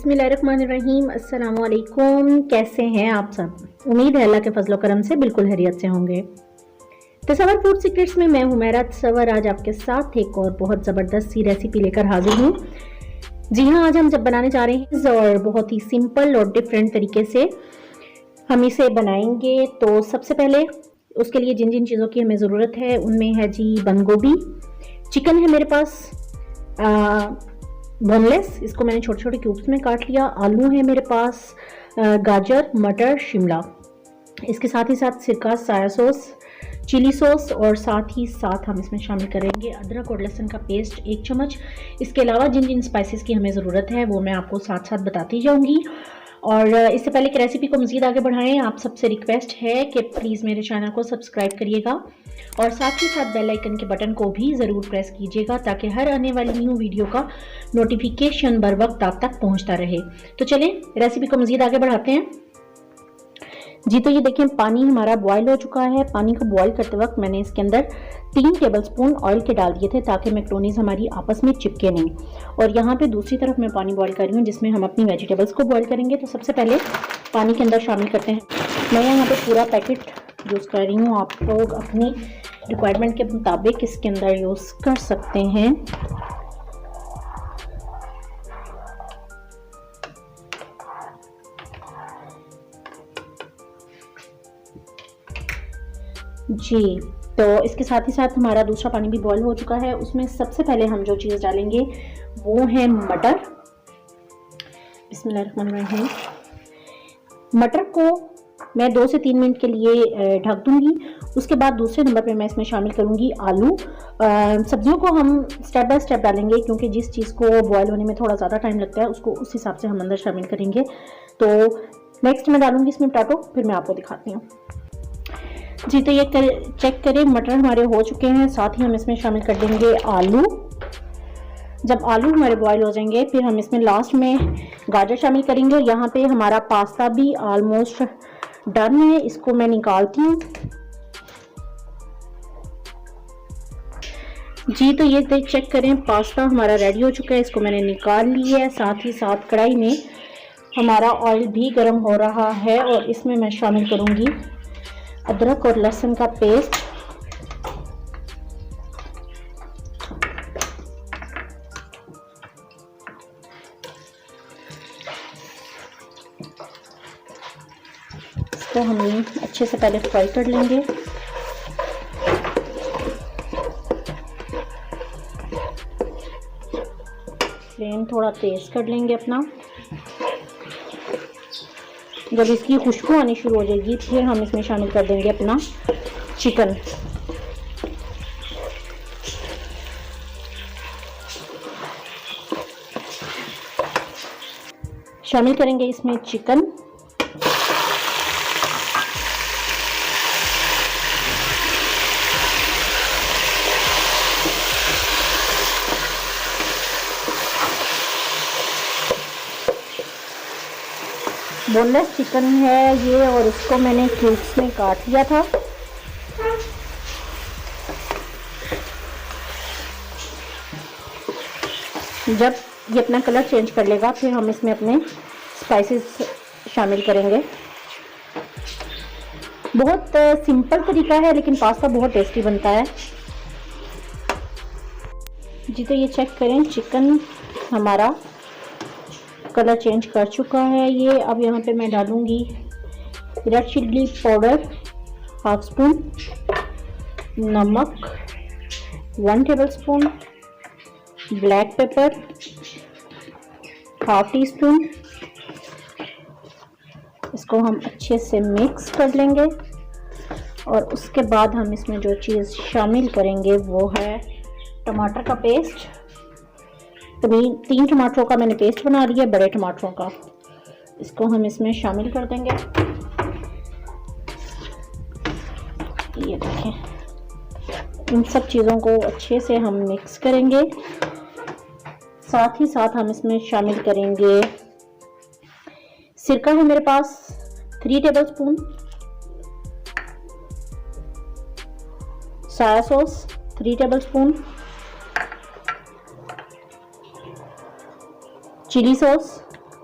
बिस्मिल्लाहिर्रहमानिर्रहीम। अस्सलाम वालेकुम। कैसे हैं आप सब? उम्मीद है अल्लाह के फजलो करम से बिल्कुल खैरियत से होंगे। तसव्वुर फूड सीक्रेट्स में मैं हुमैरा तसव्वुर आज आपके साथ एक और बहुत ज़बरदस्त सी रेसिपी लेकर हाजिर हूँ। जी हाँ, आज हम जब बनाने जा रहे हैं और बहुत ही सिंपल और डिफरेंट तरीके से हम इसे बनाएंगे। तो सबसे पहले उसके लिए जिन जिन चीज़ों की हमें ज़रूरत है उनमें है जी बंद गोभी, चिकन है मेरे पास बोनलेस, इसको मैंने छोटे छोटे क्यूब्स में काट लिया। आलू है मेरे पास, गाजर, मटर, शिमला। इसके साथ ही साथ सिरका, सोया सॉस, चिली सॉस और साथ ही साथ हम इसमें शामिल करेंगे अदरक और लहसुन का पेस्ट 1 चम्मच। इसके अलावा जिन जिन स्पाइसेस की हमें ज़रूरत है वो मैं आपको साथ साथ बताती जाऊँगी। और इससे पहले कि रेसिपी को मज़ीद आगे बढ़ाएं, आप सबसे रिक्वेस्ट है कि प्लीज़ मेरे चैनल को सब्सक्राइब करिएगा और साथ ही साथ बेल आइकन के बटन को भी ज़रूर प्रेस कीजिएगा ताकि हर आने वाली न्यू वीडियो का नोटिफिकेशन बर वक्त आप तक पहुंचता रहे। तो चलें रेसिपी को मज़ीद आगे बढ़ाते हैं जी। तो ये देखें, पानी हमारा बॉयल हो चुका है। पानी को बॉयल करते वक्त मैंने इसके अंदर 3 टेबलस्पून ऑयल के डाल दिए थे ताकि मैक्रोनीज हमारी आपस में चिपके नहीं। और यहाँ पे दूसरी तरफ मैं पानी बॉयल कर रही हूँ जिसमें हम अपनी वेजिटेबल्स को बॉयल करेंगे। तो सबसे पहले पानी के अंदर शामिल करते हैं। मैं यहाँ पे पूरा पैकेट यूज़ कर रही हूँ, आप लोग अपनी रिक्वायरमेंट के मुताबिक इसके अंदर यूज़ कर सकते हैं। जी, तो इसके साथ ही साथ हमारा दूसरा पानी भी बॉयल हो चुका है। उसमें सबसे पहले हम जो चीज़ डालेंगे वो है मटर। बिस्मिल्लाहिर्रहमानिर्रहीम। मटर को मैं 2 से 3 मिनट के लिए ढक दूंगी। उसके बाद दूसरे नंबर पे मैं इसमें शामिल करूंगी आलू। सब्जियों को हम स्टेप बाय स्टेप डालेंगे क्योंकि जिस चीज़ को बॉयल होने में थोड़ा ज़्यादा टाइम लगता है उसको उस हिसाब से हम अंदर शामिल करेंगे। तो नेक्स्ट मैं डालूंगी इसमें पोटैटो, फिर मैं आपको दिखाती हूँ जी। तो ये चेक करें, मटर हमारे हो चुके हैं। साथ ही हम इसमें शामिल कर देंगे आलू। जब आलू हमारे बॉयल हो जाएंगे फिर हम इसमें लास्ट में गाजर शामिल करेंगे। और यहाँ पे हमारा पास्ता भी ऑलमोस्ट डन है, इसको मैं निकालती हूँ जी। तो ये चेक करें, पास्ता हमारा रेडी हो चुका है, इसको मैंने निकाल लिया है। साथ ही साथ कढ़ाई में हमारा ऑयल भी गर्म हो रहा है और इसमें मैं शामिल करूँगी अदरक और लहसुन का पेस्ट। इसको हम अच्छे से पहले फ्राई कर लेंगे। फ्लेम थोड़ा तेज कर लेंगे अपना। जब इसकी खुशबू आनी शुरू हो जाएगी फिर हम इसमें शामिल कर देंगे अपना चिकन। शामिल करेंगे इसमें चिकन। बोनलेस चिकन है ये और इसको मैंने क्यूब्स में काट लिया था। जब ये अपना कलर चेंज कर लेगा फिर हम इसमें अपने स्पाइसेस शामिल करेंगे। बहुत सिंपल तरीका है लेकिन पास्ता बहुत टेस्टी बनता है जी। तो ये चेक करें, चिकन हमारा कलर चेंज कर चुका है ये। अब यहाँ पे मैं डालूंगी रेड चिल्ली पाउडर 1/2 स्पून, नमक 1 टेबलस्पून, ब्लैक पेपर 1/2 टीस्पून। इसको हम अच्छे से मिक्स कर लेंगे और उसके बाद हम इसमें जो चीज़ शामिल करेंगे वो है टमाटर का पेस्ट। 3 टमाटरों का मैंने पेस्ट बना लिया, बड़े टमाटरों का। इसको हम इसमें शामिल कर देंगे। ये देखें, इन सब चीज़ों को अच्छे से हम मिक्स करेंगे। साथ ही साथ हम इसमें शामिल करेंगे सिरका है मेरे पास 3 tablespoon, soya sauce 3 tablespoon, chilli sauce